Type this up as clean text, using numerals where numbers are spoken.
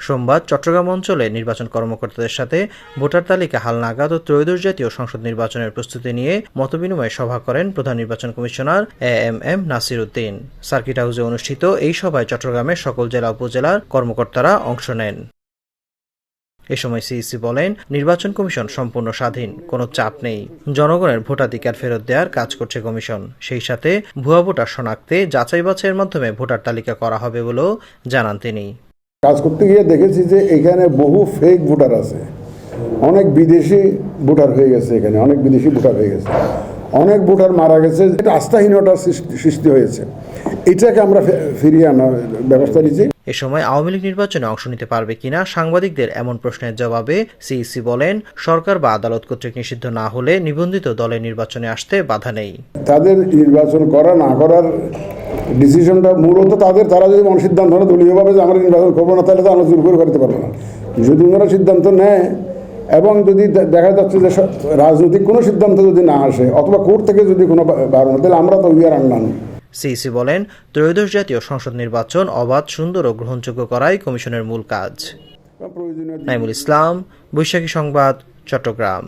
সোমবার চট্টগ্রাম অঞ্চলে নির্বাচন কর্মকর্তাদের সাথে ভোটার তালিকা হালনাগাদ ও ত্রয়োদশ জাতীয় সংসদ নির্বাচনের প্রস্তুতি নিয়ে মতবিনিময় সভা করেন প্রধান নির্বাচন commissioner AMM Nasir Uddin. Circuit হাউসে অনুষ্ঠিত এই সভায় চট্টগ্রামের সকল জেলা উপজেলার কর্মকর্তারা অংশ নেন। এ সময় সিইসি বলেন, নির্বাচন কমিশন সম্পূর্ণ স্বাধীন, কোনো চাপ নেই। জনগণের ভোটাধিকার ফেরত দেওয়ার কাজ করছে কমিশন। সেই সাথে ভুয়া ভোটার শনাক্তে যাচাই বাছাইয়ের মাধ্যমে ভোটার তালিকা করা হবে বলেও জানান তিনি। কাজ করতে গিয়ে দেখেছি যে এখানে বহু ফেক ভোটার আছে, অনেক বিদেশি ভোটার হয়ে গেছে, এখানে অনেক বিদেশি ভোটার হয়ে গেছে, অনেক ভোটার মারা গেছে, এটা আস্থাহীনতার সৃষ্টি হয়েছে। এটাকে আমরা ফিরিয়ে আনার ব্যবস্থা নিচ্ছি। এ সময় আওয়ামী লীগ নির্বাচনে অংশ নিতে পারবে কিনা সাংবাদিকদের এমন প্রশ্নের জবাবে সিইসি বলেন, সরকার বা আদালত কর্তৃক নিষিদ্ধ না হলে নিবন্ধিত দলের নির্বাচনে আসতে বাধা নেই। তাদের নির্বাচন করা না করার ডিসিশনটা মূলত তারা যদি সিদ্ধান্ত নেয় দলীয়ভাবে যে আমরা নির্বাচন করবো না, তাহলে তো আমরা জোর করে করতে পারবো না। যদি ওনারা সিদ্ধান্ত নেয় এবং যদি দেখা যাচ্ছে যে রাজনৈতিক কোনো সিদ্ধান্ত যদি না আসে অথবা কোর্ট থেকে যদি কোনো বারণ, তাহলে আমরা তো উইয়ার আনলাম। সিইসি বলেন, ত্রয়োদশ জাতীয় সংসদ নির্বাচন অবাধ, সুন্দর ও গ্রহণযোগ্য করাই কমিশনের মূল কাজ। নাইমুল ইসলাম, বৈশাখী সংবাদ, চট্টগ্রাম।